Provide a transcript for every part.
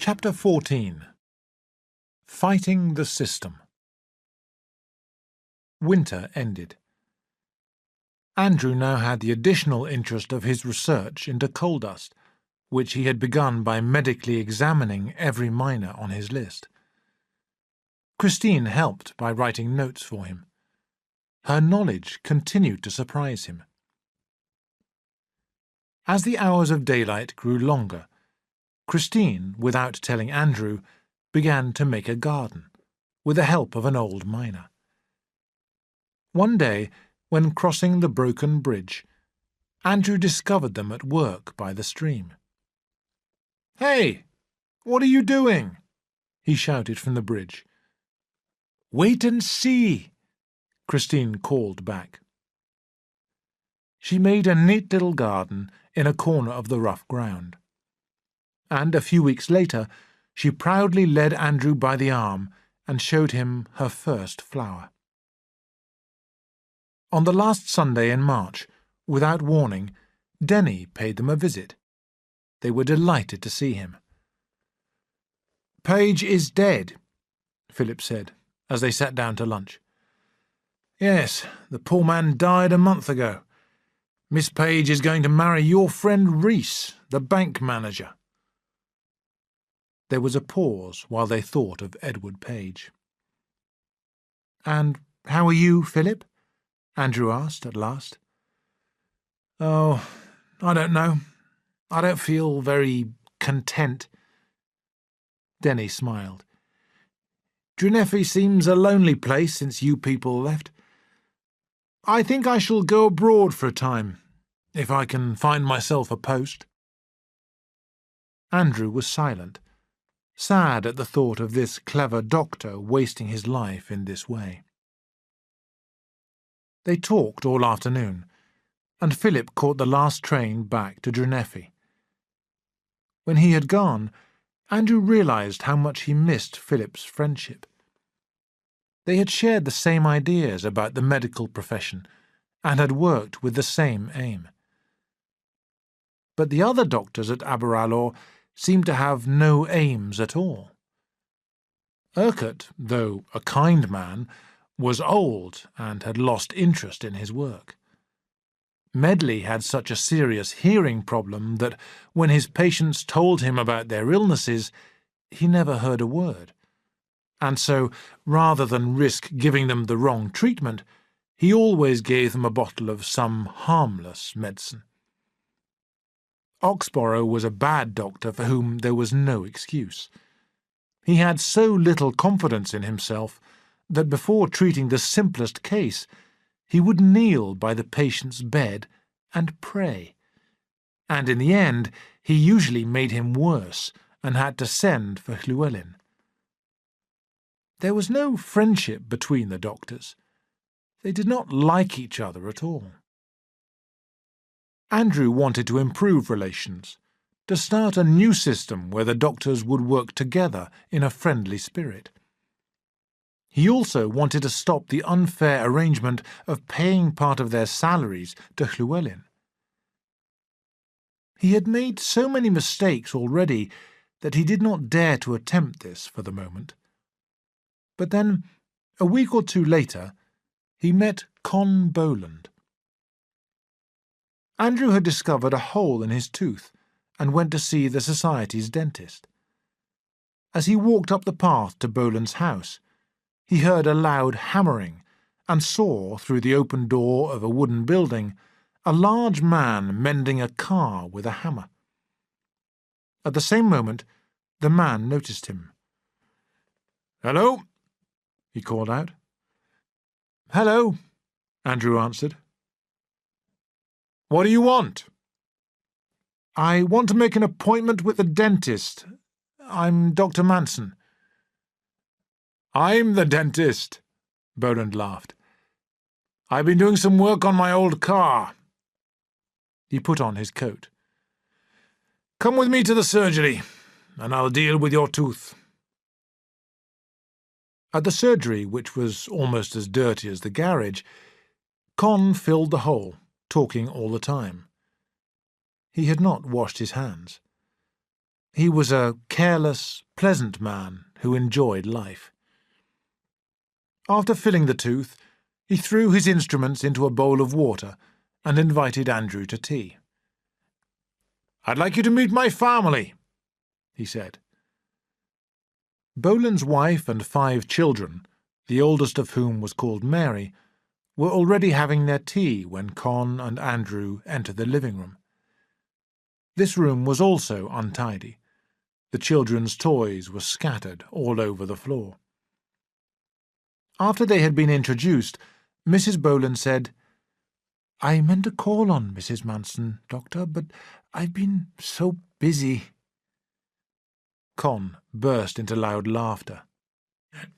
Chapter 14. Fighting the System. Winter ended. Andrew now had the additional interest of his research into coal dust, which he had begun by medically examining every miner on his list. Christine helped by writing notes for him. Her knowledge continued to surprise him. As the hours of daylight grew longer, Christine, without telling Andrew, began to make a garden, with the help of an old miner. One day, when crossing the broken bridge, Andrew discovered them at work by the stream. "Hey, what are you doing?" he shouted from the bridge. "Wait and see," Christine called back. She made a neat little garden in a corner of the rough ground. And a few weeks later, she proudly led Andrew by the arm and showed him her first flower. On the last Sunday in March, without warning, Denny paid them a visit. They were delighted to see him. "Page is dead," Philip said, as they sat down to lunch. "Yes, the poor man died a month ago. Miss Page is going to marry your friend Reese, the bank manager." There was a pause while they thought of Edward Page. "And how are you, Philip?" Andrew asked at last. "Oh, I don't know. I don't feel very content." Denny smiled. "Drenefi seems a lonely place since you people left. I think I shall go abroad for a time, if I can find myself a post." Andrew was silent, sad at the thought of this clever doctor wasting his life in this way. They talked all afternoon, and Philip caught the last train back to Drenefi. When he had gone, Andrew realised how much he missed Philip's friendship. They had shared the same ideas about the medical profession and had worked with the same aim. But the other doctors at Aberalour seemed to have no aims at all. Urquhart, though a kind man, was old and had lost interest in his work. Medley had such a serious hearing problem that when his patients told him about their illnesses, he never heard a word. And so, rather than risk giving them the wrong treatment, he always gave them a bottle of some harmless medicine. Oxborough was a bad doctor for whom there was no excuse. He had so little confidence in himself that before treating the simplest case, he would kneel by the patient's bed and pray. And in the end, he usually made him worse and had to send for Llewellyn. There was no friendship between the doctors. They did not like each other at all. Andrew wanted to improve relations, to start a new system where the doctors would work together in a friendly spirit. He also wanted to stop the unfair arrangement of paying part of their salaries to Llewellyn. He had made so many mistakes already that he did not dare to attempt this for the moment. But then, a week or two later, he met Con Boland. Andrew had discovered a hole in his tooth and went to see the Society's dentist. As he walked up the path to Boland's house, he heard a loud hammering and saw, through the open door of a wooden building, a large man mending a car with a hammer. At the same moment, the man noticed him. "Hello," he called out. "Hello," Andrew answered. "What do you want?" "I want to make an appointment with the dentist. I'm Dr. Manson." "I'm the dentist," Boland laughed. "I've been doing some work on my old car." He put on his coat. "Come with me to the surgery, and I'll deal with your tooth." At the surgery, which was almost as dirty as the garage, Con filled the hole, talking all the time. He had not washed his hands. He was a careless, pleasant man who enjoyed life. After filling the tooth, he threw his instruments into a bowl of water and invited Andrew to tea. "I'd like you to meet my family," he said. Boland's wife and 5 children, the oldest of whom was called Mary, were already having their tea when Con and Andrew entered the living room. This room was also untidy. The children's toys were scattered all over the floor. After they had been introduced, Mrs. Boland said, "I meant to call on Mrs. Manson, Doctor, but I've been so busy." Con burst into loud laughter.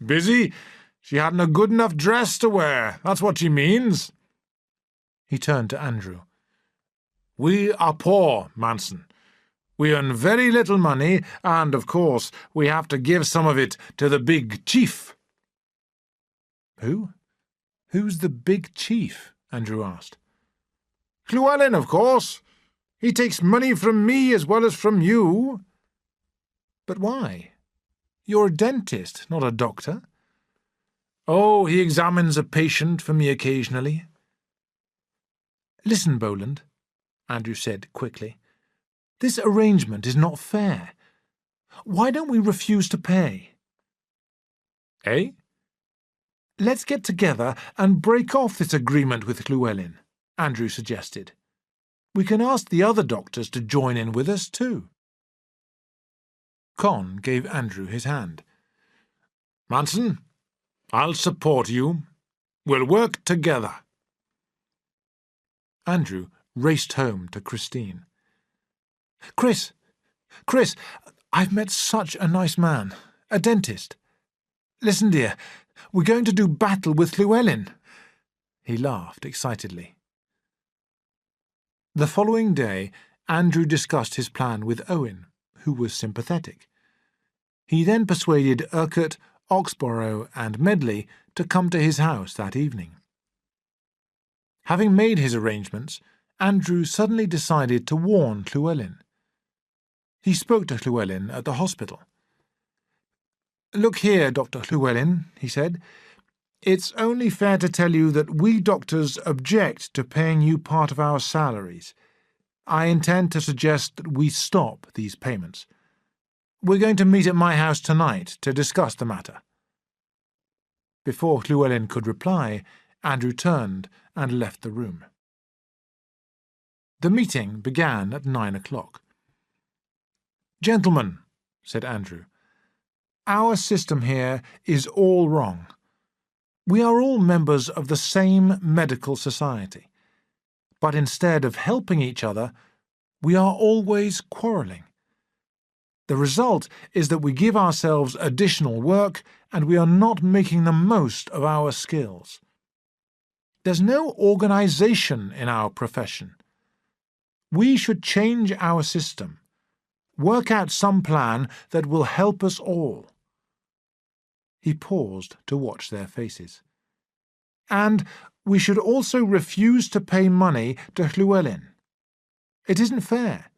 "Busy? She hadn't a good enough dress to wear, that's what she means." He turned to Andrew. "We are poor, Manson. We earn very little money, and, of course, we have to give some of it to the big chief." "Who? Who's the big chief?" Andrew asked. "Llewellyn, of course. He takes money from me as well as from you." "But why? You're a dentist, not a doctor." "Oh, he examines a patient for me occasionally." "Listen, Boland," Andrew said quickly. "This arrangement is not fair. Why don't we refuse to pay?" "Eh?" "Let's get together and break off this agreement with Llewellyn," Andrew suggested. "We can ask the other doctors to join in with us too." Con gave Andrew his hand. "Manson, I'll support you. We'll work together." Andrew raced home to Christine. Chris, I've met such a nice man, a dentist. Listen, dear, we're going to do battle with Llewellyn." He laughed excitedly. The following day, Andrew discussed his plan with Owen, who was sympathetic. He then persuaded Urquhart, Oxborough and Medley to come to his house that evening. Having made his arrangements, Andrew suddenly decided to warn Llewellyn. He spoke to Llewellyn at the hospital. "Look here, Dr. Llewellyn," he said. "It's only fair to tell you that we doctors object to paying you part of our salaries. I intend to suggest that we stop these payments. We're going to meet at my house tonight to discuss the matter." Before Llewellyn could reply, Andrew turned and left the room. The meeting began at 9 o'clock. "Gentlemen," said Andrew, "our system here is all wrong. We are all members of the same medical society, but instead of helping each other, we are always quarrelling. The result is that we give ourselves additional work and we are not making the most of our skills. There's no organisation in our profession. We should change our system, work out some plan that will help us all." He paused to watch their faces. "And we should also refuse to pay money to Llewellyn. It isn't fair.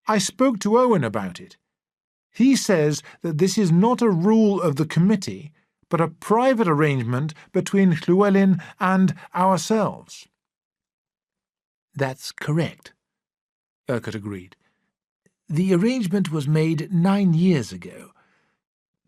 I spoke to Owen about it. He says that this is not a rule of the committee, but a private arrangement between Llewellyn and ourselves." "That's correct," Urquhart agreed. "The arrangement was made 9 years ago.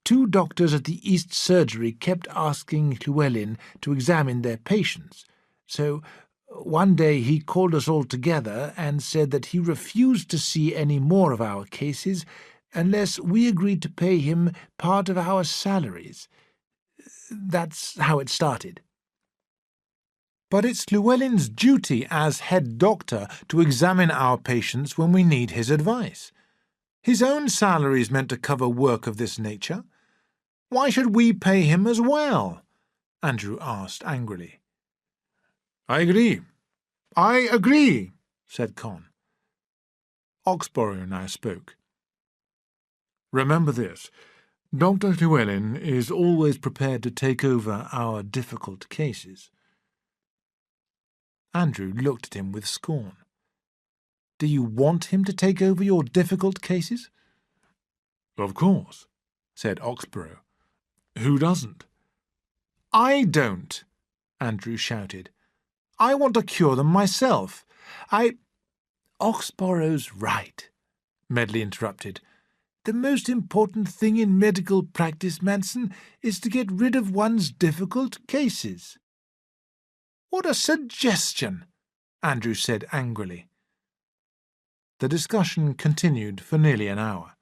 2 doctors at the East Surgery kept asking Llewellyn to examine their patients, so one day he called us all together and said that he refused to see any more of our cases unless we agreed to pay him part of our salaries. That's how it started." "But it's Llewellyn's duty as head doctor to examine our patients when we need his advice. His own salary is meant to cover work of this nature. Why should we pay him as well?" Andrew asked angrily. I agree, said Con. Oxborough now spoke. "Remember this. Dr. Llewellyn is always prepared to take over our difficult cases." Andrew looked at him with scorn. "Do you want him to take over your difficult cases?" Of course, said Oxborough. Who doesn't? I don't, Andrew shouted. I want to cure them myself. Oxborough's right, Medley interrupted. The most important thing in medical practice, Manson, is to get rid of one's difficult cases. What a suggestion, Andrew said angrily. The discussion continued for nearly an hour.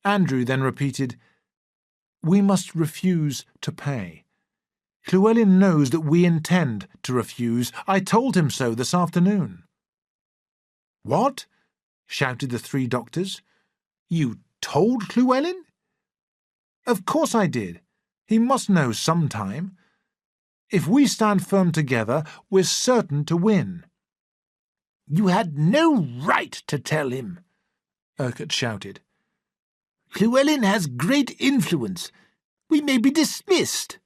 Andrew then repeated, We must refuse to pay. Llewellyn knows that we intend to refuse. I told him so this afternoon. What? Shouted the three doctors. You told Llewellyn? Of course I did. He must know some time. If we stand firm together, we're certain to win. You had no right to tell him, Urquhart shouted. Llewellyn has great influence. We may be dismissed.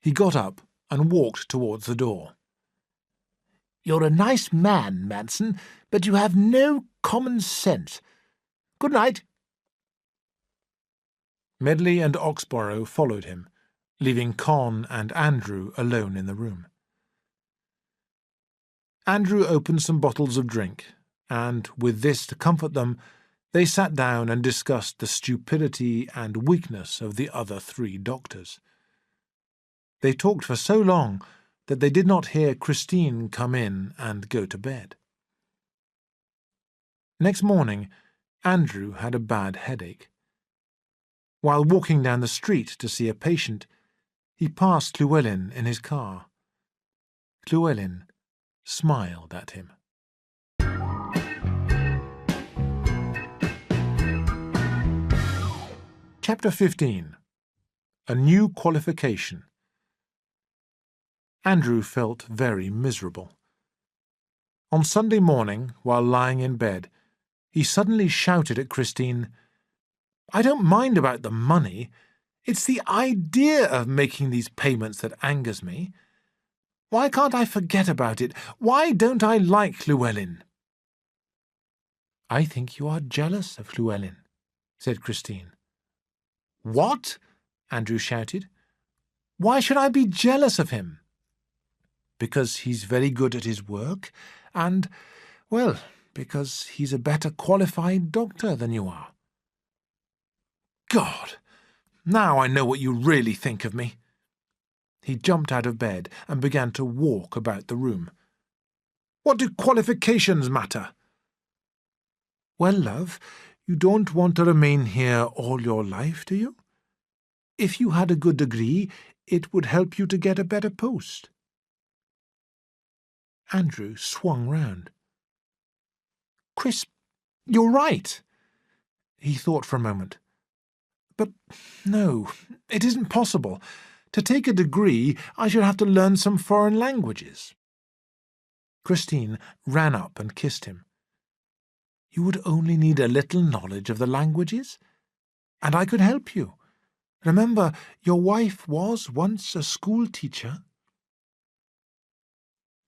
He got up and walked towards the door. You're a nice man, Manson, but you have no common sense. Good night. Medley and Oxborough followed him, leaving Con and Andrew alone in the room. Andrew opened some bottles of drink, and, with this to comfort them, they sat down and discussed the stupidity and weakness of the other three doctors. They talked for so long that they did not hear Christine come in and go to bed. Next morning, Andrew had a bad headache. While walking down the street to see a patient, he passed Llewellyn in his car. Llewellyn smiled at him. Chapter 15. A New Qualification. Andrew felt very miserable. On Sunday morning, while lying in bed, he suddenly shouted at Christine, I don't mind about the money. It's the idea of making these payments that angers me. Why can't I forget about it? Why don't I like Llewellyn? I think you are jealous of Llewellyn, said Christine. What? Andrew shouted. Why should I be jealous of him? Because he's very good at his work, and, well, because he's a better qualified doctor than you are. God, now I know what you really think of me. He jumped out of bed and began to walk about the room. What do qualifications matter? Well, love, you don't want to remain here all your life, do you? If you had a good degree, it would help you to get a better post. Andrew swung round. Chris, you're right. He thought for a moment. But no, it isn't possible. To take a degree, I should have to learn some foreign languages. Christine ran up and kissed him. You would only need a little knowledge of the languages, and I could help you. Remember, your wife was once a school teacher.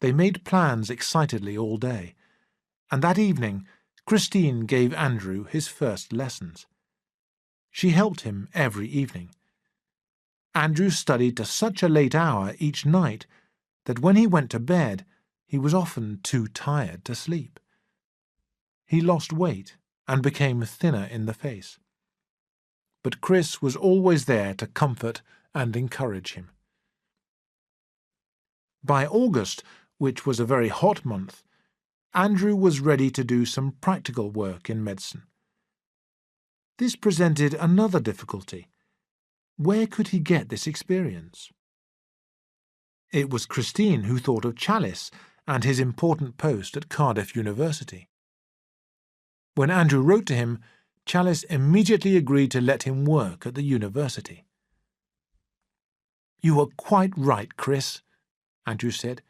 They made plans excitedly all day, and that evening Christine gave Andrew his first lessons. She helped him every evening. Andrew studied to such a late hour each night that when he went to bed he was often too tired to sleep. He lost weight and became thinner in the face. But Chris was always there to comfort and encourage him. By August, which was a very hot month, Andrew was ready to do some practical work in medicine. This presented another difficulty. Where could he get this experience? It was Christine who thought of Chalice and his important post at Cardiff University. When Andrew wrote to him, Chalice immediately agreed to let him work at the university. You were quite right, Chris, Andrew said.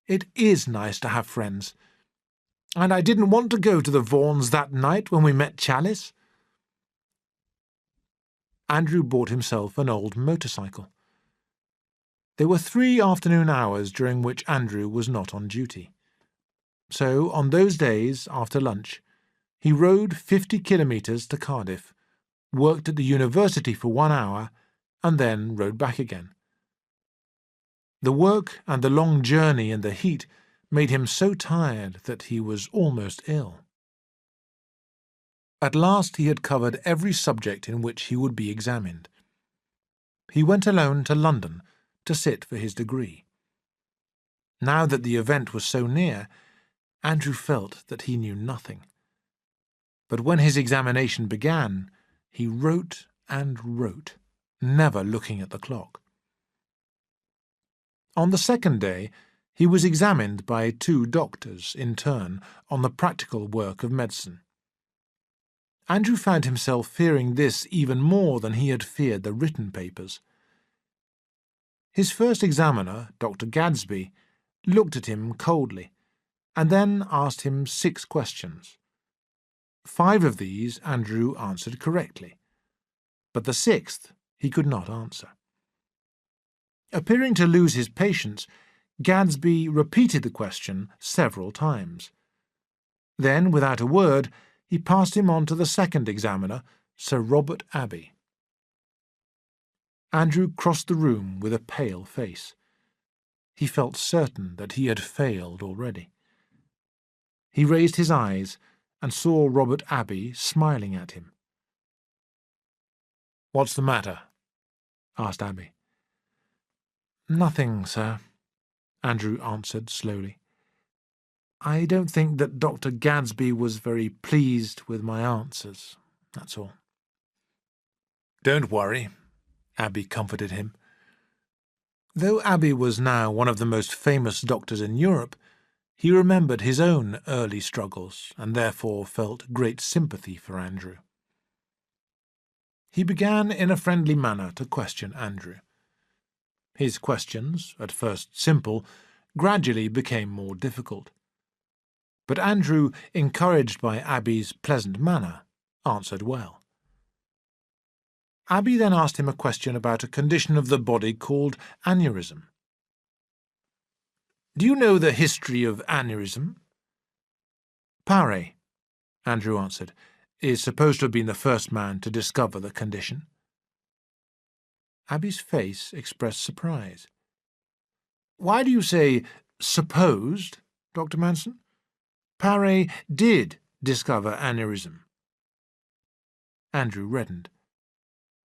It is nice to have friends. And I didn't want to go to the Vaughans that night when we met Chalice. Andrew bought himself an old motorcycle. There were 3 afternoon hours during which Andrew was not on duty. So, on those days, after lunch, He rode 50 kilometres to Cardiff, worked at the university for 1 hour, and then rode back again. The work and the long journey and the heat made him so tired that he was almost ill. At last he had covered every subject in which he would be examined. He went alone to London to sit for his degree. Now that the event was so near, Andrew felt that he knew nothing. But when his examination began, he wrote and wrote, never looking at the clock. On the second day, he was examined by 2 doctors in turn on the practical work of medicine. Andrew found himself fearing this even more than he had feared the written papers. His first examiner, Dr. Gadsby, looked at him coldly, and then asked him 6 questions. 5 of these Andrew answered correctly, but the 6th he could not answer. Appearing to lose his patience, Gadsby repeated the question several times. Then, without a word, he passed him on to the second examiner, Sir Robert Abbey. Andrew crossed the room with a pale face. He felt certain that he had failed already. He raised his eyes and saw Robert Abbey smiling at him. "What's the matter?" asked Abbey. "Nothing, sir," Andrew answered slowly. "I don't think that Dr. Gadsby was very pleased with my answers, that's all." "Don't worry," Abbey comforted him. Though Abbey was now one of the most famous doctors in Europe, he remembered his own early struggles and therefore felt great sympathy for Andrew. He began in a friendly manner to question Andrew. His questions, at first simple, gradually became more difficult. But Andrew, encouraged by Abbey's pleasant manner, answered well. Abbey then asked him a question about a condition of the body called aneurysm. "Do you know the history of aneurysm?" "Paré," Andrew answered, "is supposed to have been the first man to discover the condition." Abbey's face expressed surprise. "Why do you say 'supposed,' Dr. Manson? Paré did discover aneurysm." Andrew reddened.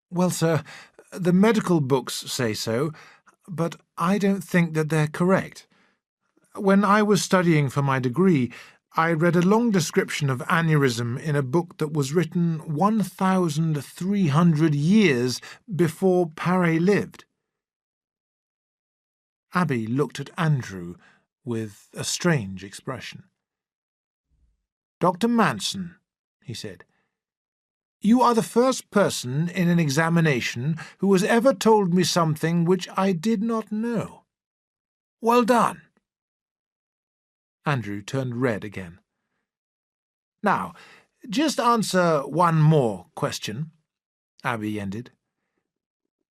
"Well, sir, the medical books say so, but I don't think that they're correct. When I was studying for my degree, I read a long description of aneurysm in a book that was written 1,300 years before Paré lived." Abbey looked at Andrew with a strange expression. "Dr. Manson," he said, "you are the first person in an examination who has ever told me something which I did not know. Well done." Andrew turned red again. "Now, just answer one more question," Abbey ended.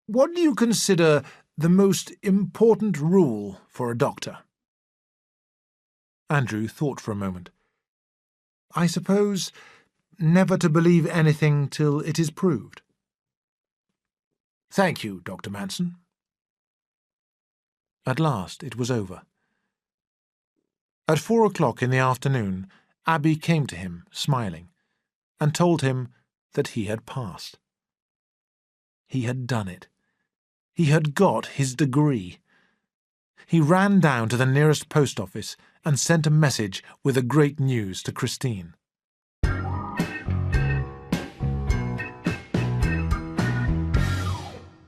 "What do you consider the most important rule for a doctor?" Andrew thought for a moment. "I suppose never to believe anything till it is proved." "Thank you, Dr. Manson." At last it was over. At 4 o'clock in the afternoon, Abbey came to him, smiling, and told him that he had passed. He had done it. He had got his degree. He ran down to the nearest post office and sent a message with the great news to Christine.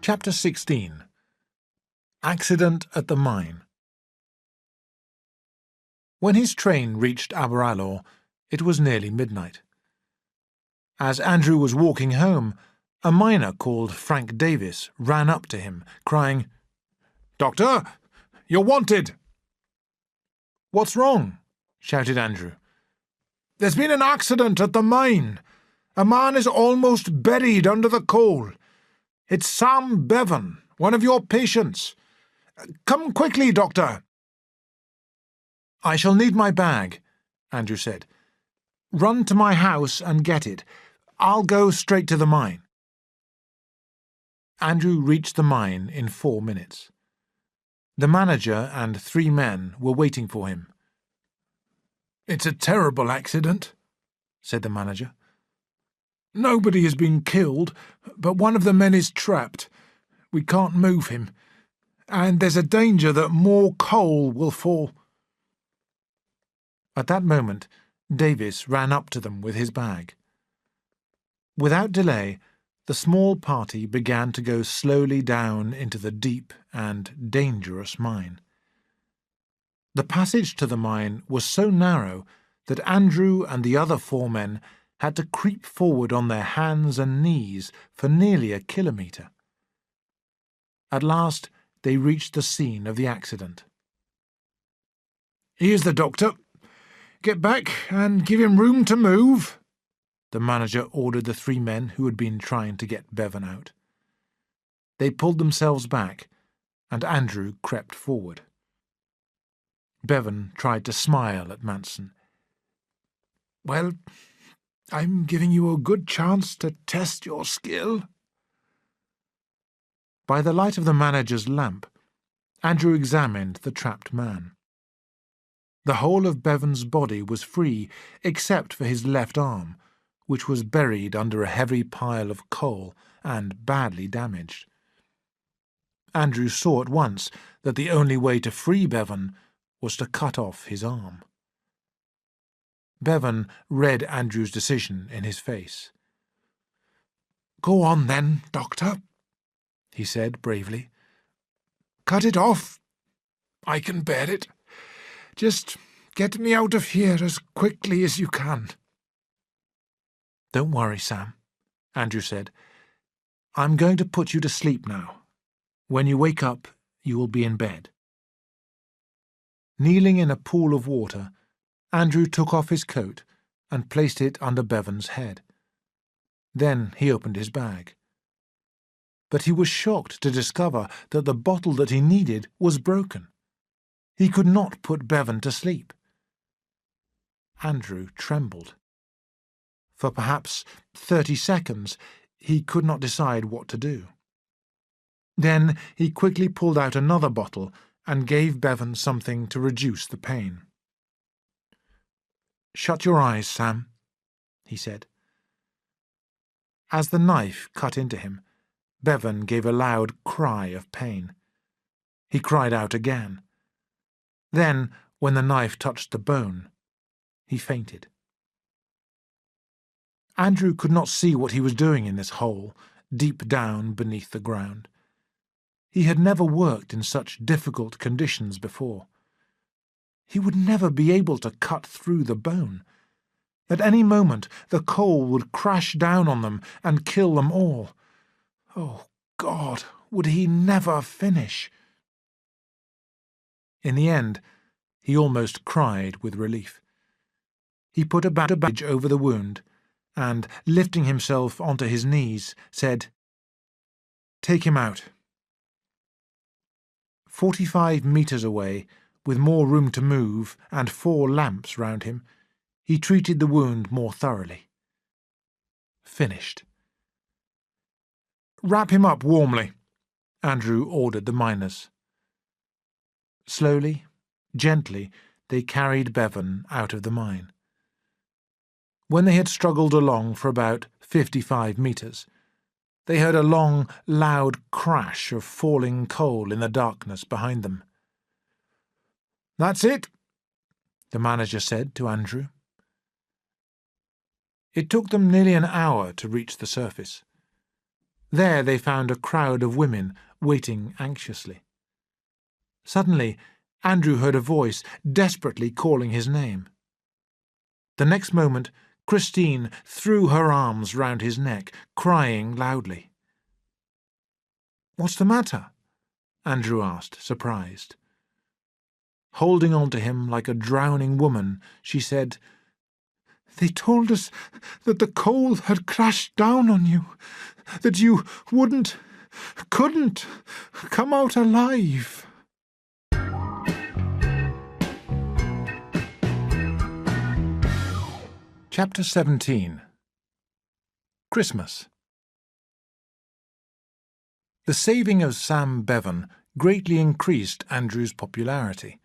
Chapter 16. Accident at the Mine. When his train reached Aberalour, it was nearly midnight. As Andrew was walking home, a miner called Frank Davis ran up to him, crying, "Doctor, you're wanted!" "What's wrong?" shouted Andrew. "There's been an accident at the mine. A man is almost buried under the coal. It's Sam Bevan, one of your patients. Come quickly, doctor." "I shall need my bag," Andrew said. Run to my house and get it. I'll go straight to the mine. Andrew reached the mine in 4 minutes. The manager and 3 men were waiting for him. "It's a terrible accident," said the manager. "Nobody has been killed, but one of the men is trapped. We can't move him, and there's a danger that more coal will fall." At that moment, Davis ran up to them with his bag. Without delay, the small party began to go slowly down into the deep and dangerous mine. The passage to the mine was so narrow that Andrew and the other 4 men had to creep forward on their hands and knees for nearly a kilometre. At last they reached the scene of the accident. "Here's the doctor. Get back and give him room to move," the manager ordered the 3 men who had been trying to get Bevan out. They pulled themselves back, and Andrew crept forward. Bevan tried to smile at Manson. "Well, I'm giving you a good chance to test your skill." By the light of the manager's lamp, Andrew examined the trapped man. The whole of Bevan's body was free except for his left arm, which was buried under a heavy pile of coal and badly damaged. Andrew saw at once that the only way to free Bevan was to cut off his arm. Bevan read Andrew's decision in his face. "Go on then, Doctor," he said bravely. "Cut it off. I can bear it. Just get me out of here as quickly as you can." "Don't worry, Sam," Andrew said. "I'm going to put you to sleep now. When you wake up, you will be in bed." Kneeling in a pool of water, Andrew took off his coat and placed it under Bevan's head. Then he opened his bag. But he was shocked to discover that the bottle that he needed was broken. He could not put Bevan to sleep. Andrew trembled. For perhaps 30 seconds he could not decide what to do. Then he quickly pulled out another bottle and gave Bevan something to reduce the pain. "Shut your eyes, Sam," he said. As the knife cut into him, Bevan gave a loud cry of pain. He cried out again. Then, when the knife touched the bone, he fainted. Andrew could not see what he was doing in this hole, deep down beneath the ground. He had never worked in such difficult conditions before. He would never be able to cut through the bone. At any moment the coal would crash down on them and kill them all. Oh, God, would he never finish? In the end, he almost cried with relief. He put a bandage over the wound and, lifting himself onto his knees, said, "Take him out." 45 metres away, with more room to move and 4 lamps round him, he treated the wound more thoroughly. Finished. "Wrap him up warmly," Andrew ordered the miners. Slowly, gently, they carried Bevan out of the mine. When they had struggled along for about 55 metres, they heard a long, loud crash of falling coal in the darkness behind them. "That's it," the manager said to Andrew. It took them nearly an hour to reach the surface. There they found a crowd of women waiting anxiously. Suddenly, Andrew heard a voice desperately calling his name. The next moment, Christine threw her arms round his neck, crying loudly. "What's the matter?" Andrew asked, surprised. Holding on to him like a drowning woman, she said, "They told us that the coal had crashed down on you, that you couldn't come out alive." Chapter 17. Christmas. The saving of Sam Bevan greatly increased Andrew's popularity.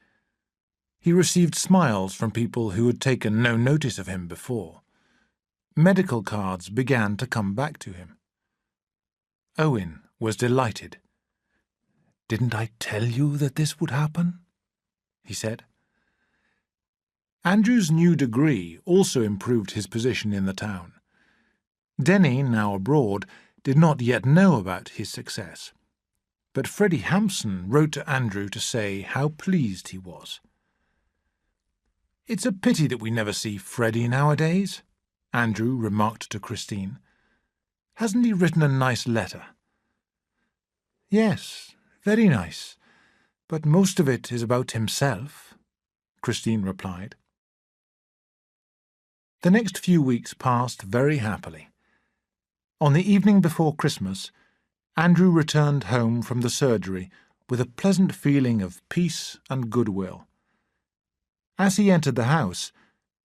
He received smiles from people who had taken no notice of him before. Medical cards began to come back to him. Owen was delighted. "Didn't I tell you that this would happen?" he said. Andrew's new degree also improved his position in the town. Denny, now abroad, did not yet know about his success, but Freddie Hampson wrote to Andrew to say how pleased he was. "It's a pity that we never see Freddie nowadays," Andrew remarked to Christine. "Hasn't he written a nice letter?" "Yes, very nice, but most of it is about himself," Christine replied. The next few weeks passed very happily. On the evening before Christmas, Andrew returned home from the surgery with a pleasant feeling of peace and goodwill. As he entered the house,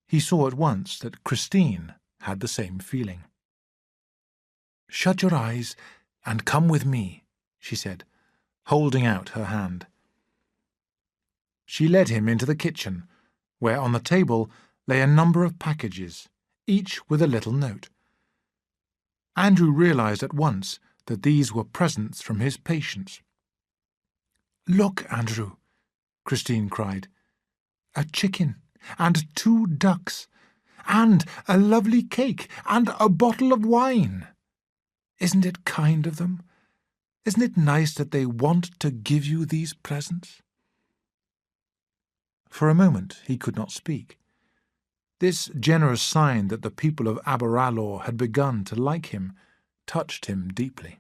he saw at once that Christine had the same feeling. "Shut your eyes and come with me," she said, holding out her hand. She led him into the kitchen, where on the table lay a number of packages, each with a little note. Andrew realized at once that these were presents from his patients. "Look, Andrew," Christine cried. "A chicken, and 2 ducks, and a lovely cake, and a bottle of wine. Isn't it kind of them? Isn't it nice that they want to give you these presents?" For a moment he could not speak. This generous sign that the people of Aberalour had begun to like him touched him deeply.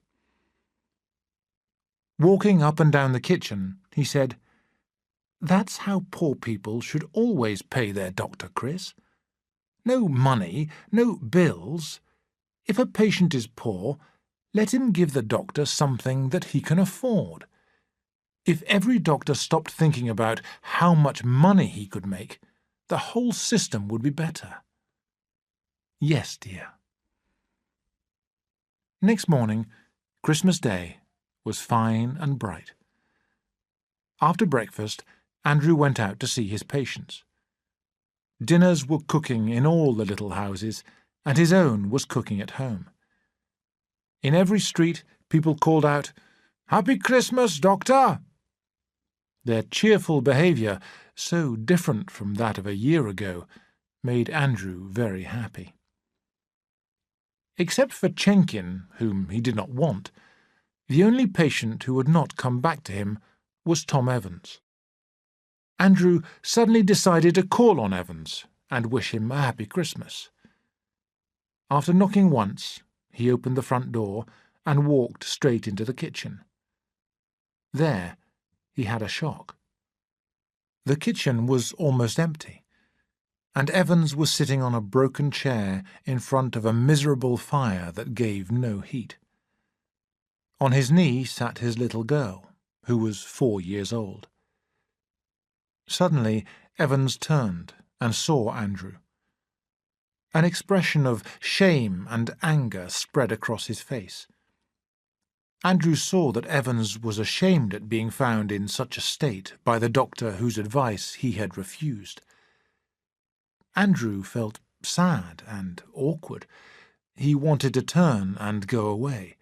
Walking up and down the kitchen, he said, "That's how poor people should always pay their doctor, Chris. No money, no bills. If a patient is poor, let him give the doctor something that he can afford. If every doctor stopped thinking about how much money he could make, the whole system would be better." "Yes, dear." Next morning, Christmas Day, was fine and bright. After breakfast, Andrew went out to see his patients. Dinners were cooking in all the little houses, and his own was cooking at home. In every street, people called out, "Happy Christmas, Doctor!" Their cheerful behaviour, so different from that of a year ago, made Andrew very happy. Except for Chenkin, whom he did not want, the only patient who had not come back to him was Tom Evans. Andrew suddenly decided to call on Evans and wish him a happy Christmas. After knocking once, he opened the front door and walked straight into the kitchen. There he had a shock. The kitchen was almost empty, and Evans was sitting on a broken chair in front of a miserable fire that gave no heat. On his knee sat his little girl, who was 4 years old. Suddenly Evans turned and saw Andrew. An expression of shame and anger spread across his face. Andrew saw that Evans was ashamed at being found in such a state by the doctor whose advice he had refused. Andrew felt sad and awkward. He wanted to turn and go away.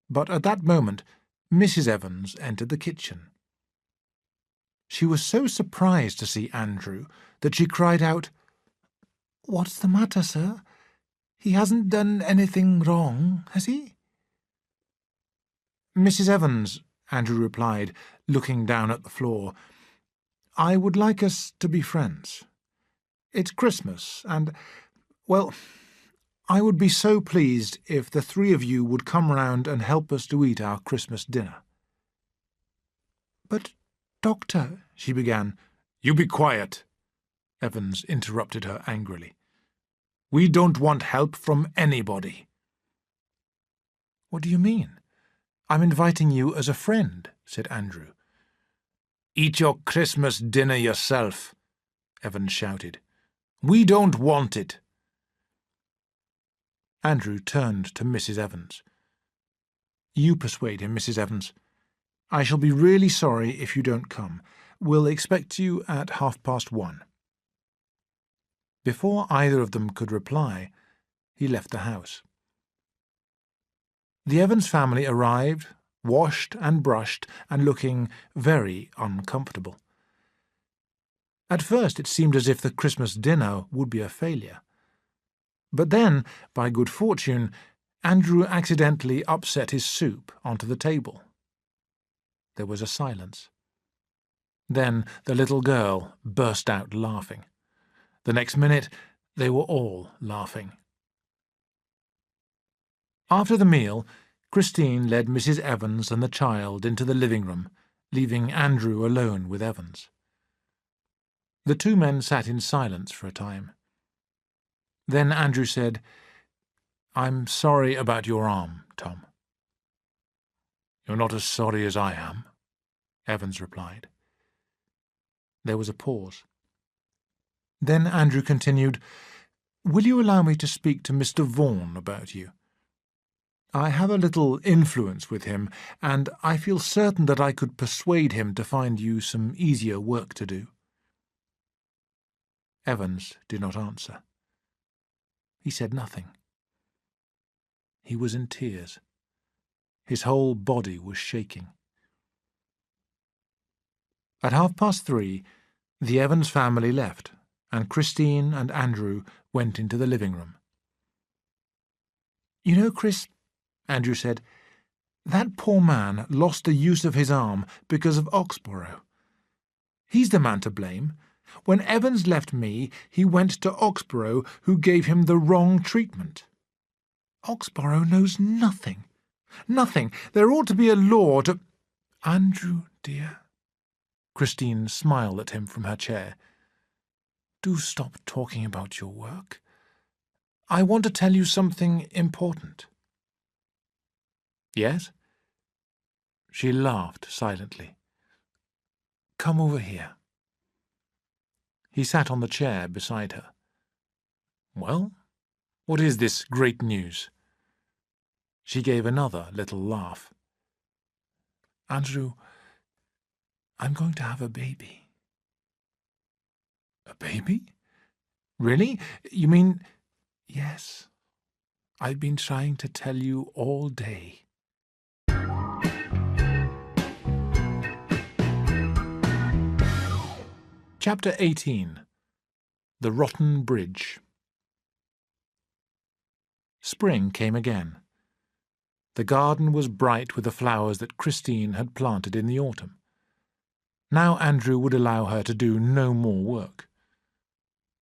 But at that moment, Mrs. Evans entered the kitchen. She was so surprised to see Andrew that she cried out, "What's the matter, sir? He hasn't done anything wrong, has he?" "Mrs. Evans," Andrew replied, looking down at the floor, "I would like us to be friends. It's Christmas, and, well, I would be so pleased if the 3 of you would come round and help us to eat our Christmas dinner." "But, Doctor," she began. "You be quiet," Evans interrupted her angrily. "We don't want help from anybody." "What do you mean? I'm inviting you as a friend," said Andrew. "Eat your Christmas dinner yourself," Evans shouted. "We don't want it. Andrew turned to Mrs. Evans. "You persuade him, Mrs. Evans. I shall be really sorry if you don't come. We'll expect you at 1:30." Before either of them could reply, he left the house. The Evans family arrived, washed and brushed, and looking very uncomfortable. At first it seemed as if the Christmas dinner would be a failure. But then, by good fortune, Andrew accidentally upset his soup onto the table. There was a silence. Then the little girl burst out laughing. The next minute they were all laughing. After the meal, Christine led Mrs. Evans and the child into the living room, leaving Andrew alone with Evans. The two men sat in silence for a time. Then Andrew said, "I'm sorry about your arm, Tom." "You're not as sorry as I am," Evans replied. There was a pause. Then Andrew continued, "Will you allow me to speak to Mr. Vaughan about you? I have a little influence with him, and I feel certain that I could persuade him to find you some easier work to do." Evans did not answer. He said nothing. He was in tears. His whole body was shaking. At 3:30, the Evans family left, and Christine and Andrew went into the living room. "You know, Chris," Andrew said, "that poor man lost the use of his arm because of Oxborough. He's the man to blame. When Evans left me, he went to Oxborough, who gave him the wrong treatment. Oxborough knows nothing. Nothing. There ought to be a law to—" "Andrew, dear," Christine smiled at him from her chair, "do stop talking about your work. I want to tell you something important." "Yes?" She laughed silently. "Come over here." He sat on the chair beside her. "Well, what is this great news?" She gave another little laugh. "Andrew, I'm going to have a baby." "A baby? Really? You mean—" "Yes. I've been trying to tell you all day." Chapter 18. The Rotten Bridge. Spring came again. The garden was bright with the flowers that Christine had planted in the autumn. Now Andrew would allow her to do no more work.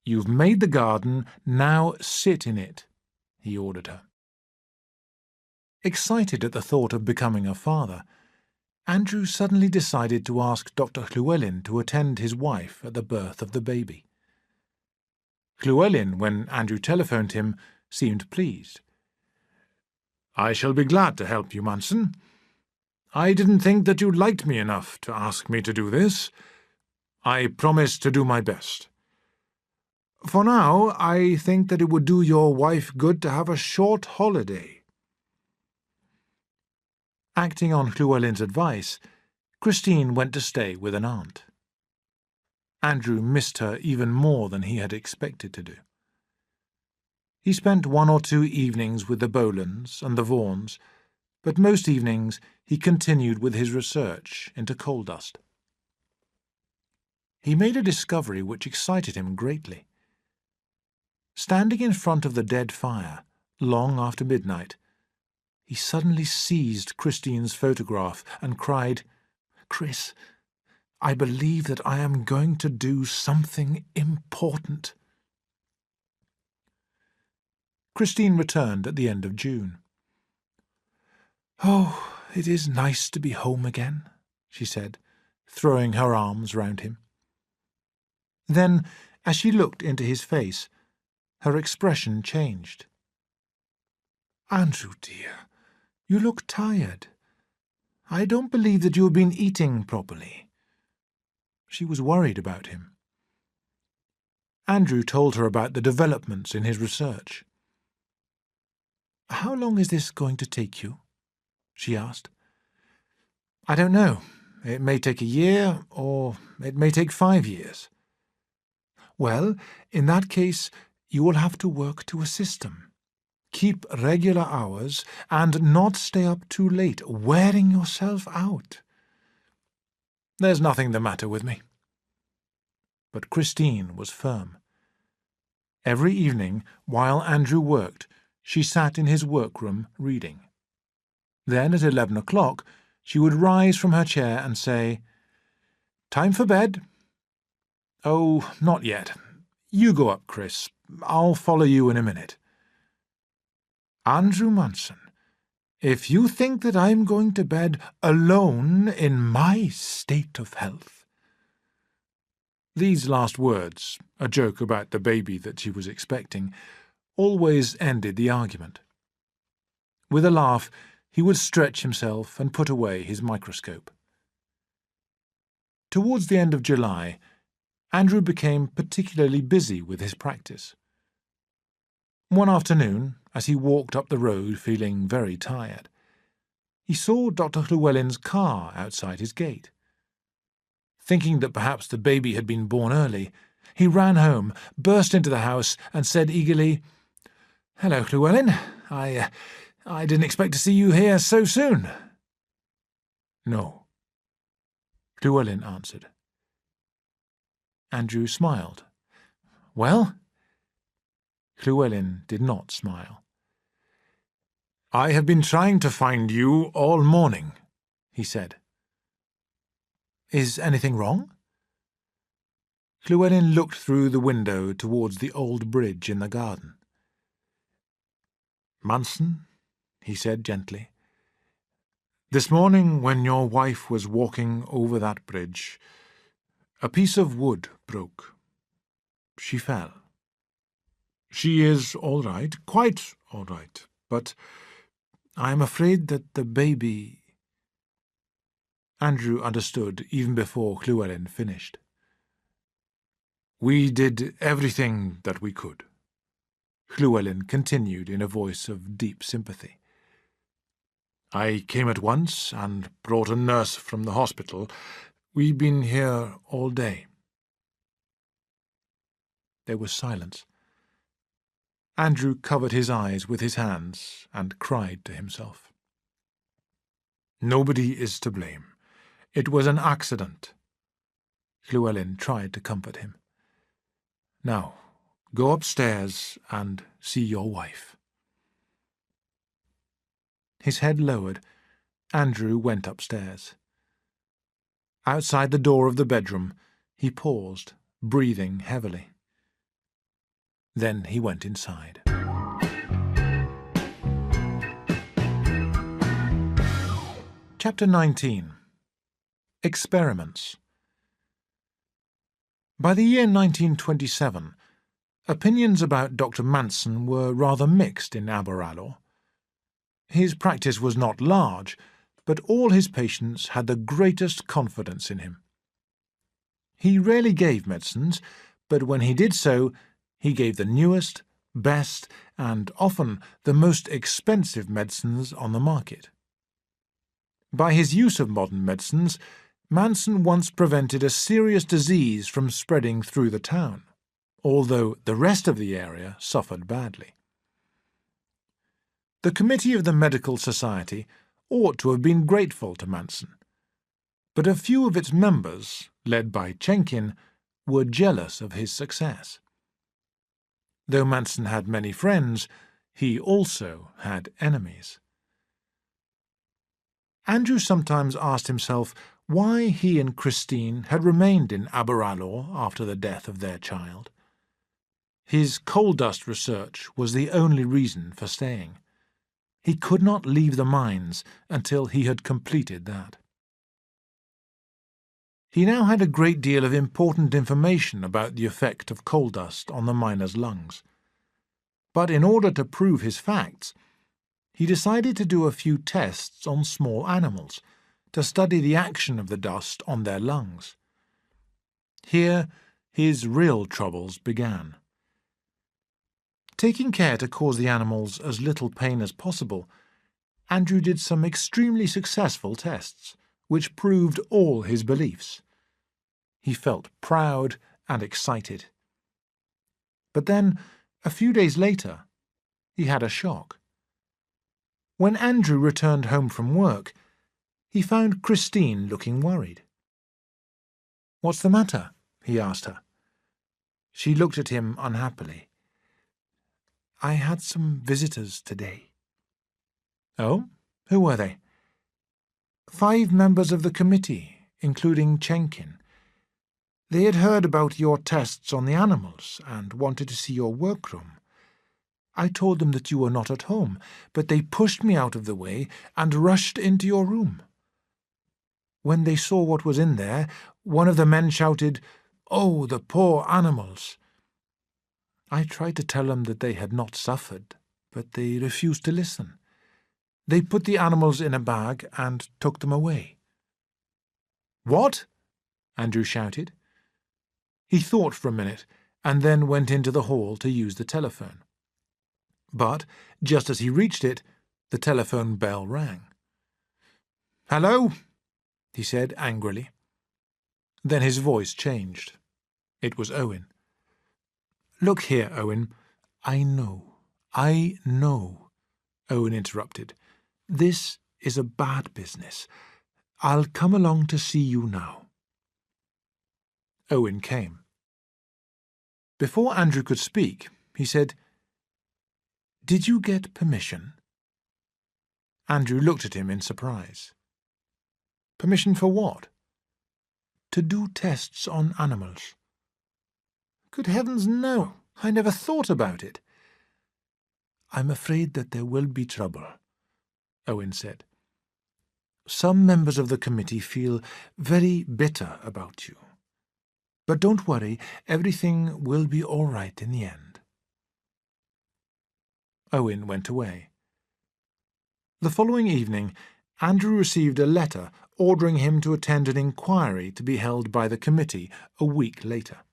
"You've made the garden, now sit in it," he ordered her. Excited at the thought of becoming a father, Andrew suddenly decided to ask Dr. Llewellyn to attend his wife at the birth of the baby. Llewellyn, when Andrew telephoned him, seemed pleased. "I shall be glad to help you, Manson. I didn't think that you liked me enough to ask me to do this. I promise to do my best. For now, I think that it would do your wife good to have a short holiday." Acting on Llewellyn's advice, Christine went to stay with an aunt. Andrew missed her even more than he had expected to do. He spent 1 or 2 evenings with the Bolans and the Vaughans, but most evenings he continued with his research into coal dust. He made a discovery which excited him greatly. Standing in front of the dead fire, long after midnight, he suddenly seized Christine's photograph and cried, "Chris, I believe that I am going to do something important." Christine returned at the end of June. "Oh, it is nice to be home again," she said, throwing her arms round him. Then, as she looked into his face, her expression changed. "Andrew, dear, you look tired. I don't believe that you have been eating properly." She was worried about him. Andrew told her about the developments in his research. "How long is this going to take you?" she asked. "I don't know. It may take a year, or it may take 5 years." "Well, in that case, you will have to work to a system. Keep regular hours, and not stay up too late, wearing yourself out." "There's nothing the matter with me." But Christine was firm. Every evening, while Andrew worked, she sat in his workroom reading. Then at 11 o'clock, she would rise from her chair and say, "Time for bed." "Oh, not yet. You go up, Chris. I'll follow you in a minute." "Andrew Manson, if you think that I'm going to bed alone in my state of health—" These last words, a joke about the baby that she was expecting, always ended the argument. With a laugh, he would stretch himself and put away his microscope. Towards the end of July, Andrew became particularly busy with his practice. One afternoon, as he walked up the road feeling very tired, he saw Dr. Llewellyn's car outside his gate. Thinking that perhaps the baby had been born early, he ran home, burst into the house, and said eagerly, "Hello, Llewellyn. I didn't expect to see you here so soon." "No," Llewellyn answered. Andrew smiled. "Well?" Llewellyn did not smile. "I have been trying to find you all morning," he said. "Is anything wrong?" Llewellyn looked through the window towards the old bridge in the garden. "Manson," he said gently, "this morning when your wife was walking over that bridge, a piece of wood broke. She fell. She is all right, quite all right, but I am afraid that the baby—" Andrew understood even before Llewellyn finished. "We did everything that we could," Llewellyn continued in a voice of deep sympathy. "I came at once and brought a nurse from the hospital. We've been here all day." There was silence. Andrew covered his eyes with his hands and cried to himself. "Nobody is to blame. It was an accident." Llewellyn tried to comfort him. "Now, go upstairs and see your wife." His head lowered, Andrew went upstairs. Outside the door of the bedroom, he paused, breathing heavily. Then he went inside. Chapter 19. Experiments. By the year 1927, opinions about Dr. Manson were rather mixed in Aberalour. His practice was not large, but all his patients had the greatest confidence in him. He rarely gave medicines, but when he did so, he gave the newest, best, and often the most expensive medicines on the market. By his use of modern medicines, Manson once prevented a serious disease from spreading through the town, although the rest of the area suffered badly. The committee of the Medical Society ought to have been grateful to Manson, but a few of its members, led by Chenkin, were jealous of his success. Though Manson had many friends, he also had enemies. Andrew sometimes asked himself why he and Christine had remained in Aberalour after the death of their child. His coal dust research was the only reason for staying. He could not leave the mines until he had completed that. He now had a great deal of important information about the effect of coal dust on the miners' lungs. But in order to prove his facts, he decided to do a few tests on small animals, to study the action of the dust on their lungs. Here his real troubles began. Taking care to cause the animals as little pain as possible, Andrew did some extremely successful tests, which proved all his beliefs. He felt proud and excited. But then, a few days later, he had a shock. When Andrew returned home from work, he found Christine looking worried. "What's the matter?" he asked her. She looked at him unhappily. "I had some visitors today." "Oh? Who were they?" "5 members of the committee, including Chenkin. They had heard about your tests on the animals and wanted to see your workroom. I told them that you were not at home, but they pushed me out of the way and rushed into your room. When they saw what was in there, one of the men shouted, 'Oh, the poor animals!' I tried to tell them that they had not suffered, but they refused to listen. They put the animals in a bag and took them away." "What?" Andrew shouted. He thought for a minute and then went into the hall to use the telephone. But, just as he reached it, the telephone bell rang. "Hello?" he said angrily. Then his voice changed. It was Owen. "Look here, Owen. I know, Owen interrupted. "This is a bad business. I'll come along to see you now." Owen came. Before Andrew could speak, he said, "Did you get permission?" Andrew looked at him in surprise. "Permission for what?" "To do tests on animals." "Good heavens, no! I never thought about it." "I'm afraid that there will be trouble," Owen said. "Some members of the committee feel very bitter about you. But don't worry, everything will be all right in the end." Owen went away. The following evening, Andrew received a letter ordering him to attend an inquiry to be held by the committee a week later.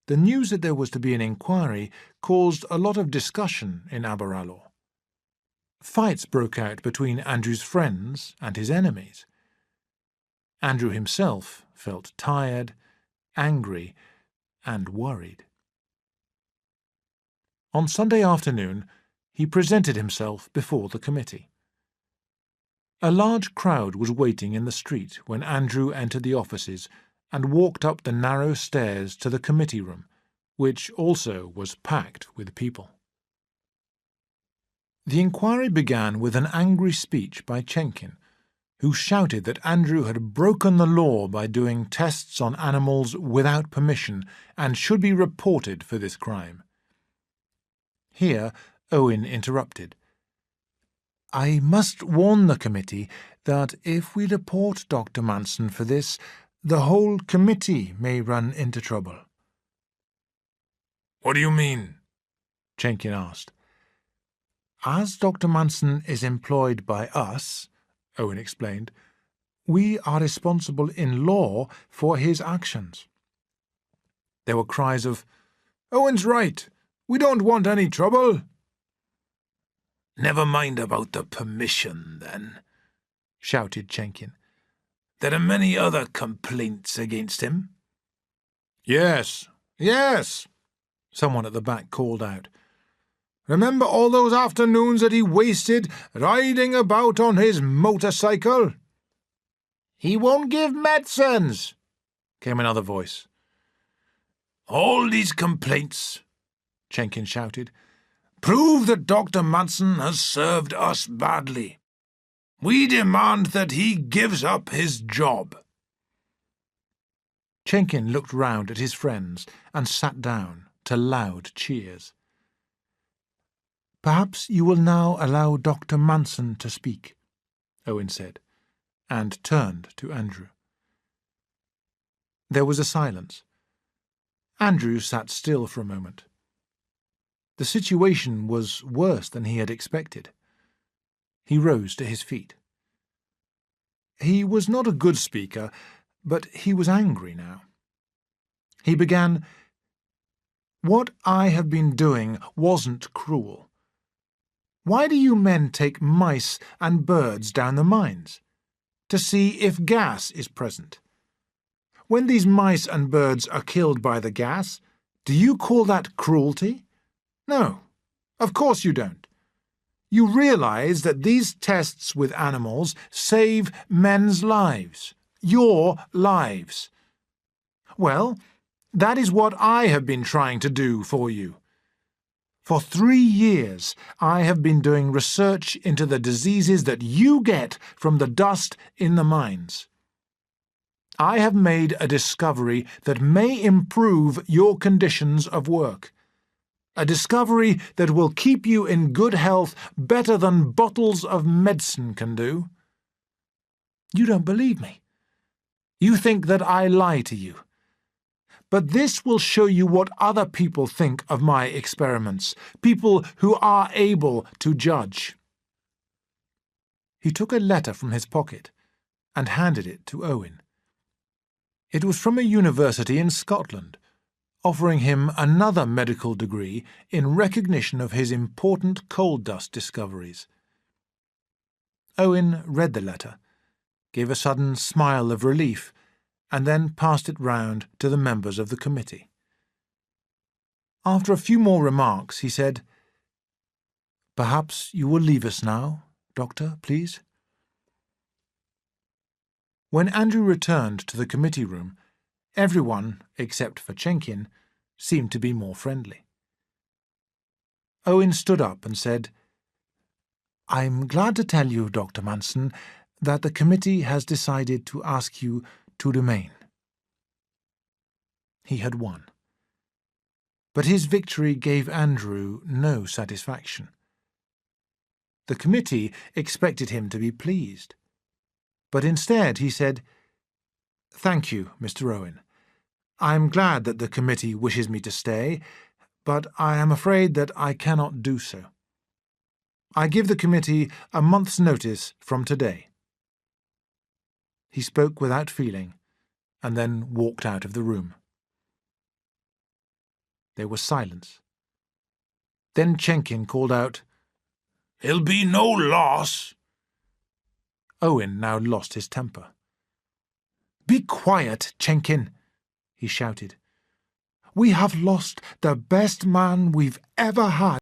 The news that there was to be an inquiry caused a lot of discussion in Aberalour. Fights broke out between Andrew's friends and his enemies. Andrew himself felt tired, angry, and worried. On Sunday afternoon, he presented himself before the committee. A large crowd was waiting in the street when Andrew entered the offices and walked up the narrow stairs to the committee room, which also was packed with people. The inquiry began with an angry speech by Chenkin, who shouted that Andrew had broken the law by doing tests on animals without permission and should be reported for this crime. Here Owen interrupted. "I must warn the committee that if we report Dr. Manson for this, the whole committee may run into trouble." "What do you mean?" Chenkin asked. "As Dr. Manson is employed by us," Owen explained, "we are responsible in law for his actions." There were cries of, "Owen's right. We don't want any trouble." "Never mind about the permission, then," shouted Chenkin. "There are many other complaints against him." "Yes, yes," someone at the back called out. "Remember all those afternoons that he wasted riding about on his motorcycle?" "He won't give medicines," came another voice. "All these complaints," Chenkin shouted, "prove that Dr. Manson has served us badly. We demand that he gives up his job." Chenkin looked round at his friends and sat down to loud cheers. "Perhaps you will now allow Dr. Manson to speak," Owen said, and turned to Andrew. There was a silence. Andrew sat still for a moment. The situation was worse than he had expected. He rose to his feet. He was not a good speaker, but he was angry now. He began, What I have been doing wasn't cruel. Why do you men take mice and birds down the mines? To see if gas is present. When these mice and birds are killed by the gas, do you call that cruelty? No, of course you don't. You realize that these tests with animals save men's lives, your lives. Well, that is what I have been trying to do for you. For 3 years, I have been doing research into the diseases that you get from the dust in the mines. I have made a discovery that may improve your conditions of work. A discovery that will keep you in good health better than bottles of medicine can do. You don't believe me. You think that I lie to you. But this will show you what other people think of my experiments, people who are able to judge. He took a letter from his pocket and handed it to Owen. It was from a university in Scotland, offering him another medical degree in recognition of his important coal dust discoveries. Owen read the letter, gave a sudden smile of relief, and then passed it round to the members of the committee. After a few more remarks, he said, "Perhaps you will leave us now, Doctor, please?" When Andrew returned to the committee room, everyone, except for Chenkin, seemed to be more friendly. Owen stood up and said, "I'm glad to tell you, Dr. Manson, that the committee has decided to ask you to remain." He had won. But his victory gave Andrew no satisfaction. The committee expected him to be pleased. But instead he said, "Thank you, Mr. Owen. I'm glad that the committee wishes me to stay, but I am afraid that I cannot do so. I give the committee a month's notice from today." He spoke without feeling, and then walked out of the room. There was silence. Then Chenkin called out, "It'll be no loss." Owen now lost his temper. "Be quiet, Chenkin," he shouted. "We have lost the best man we've ever had."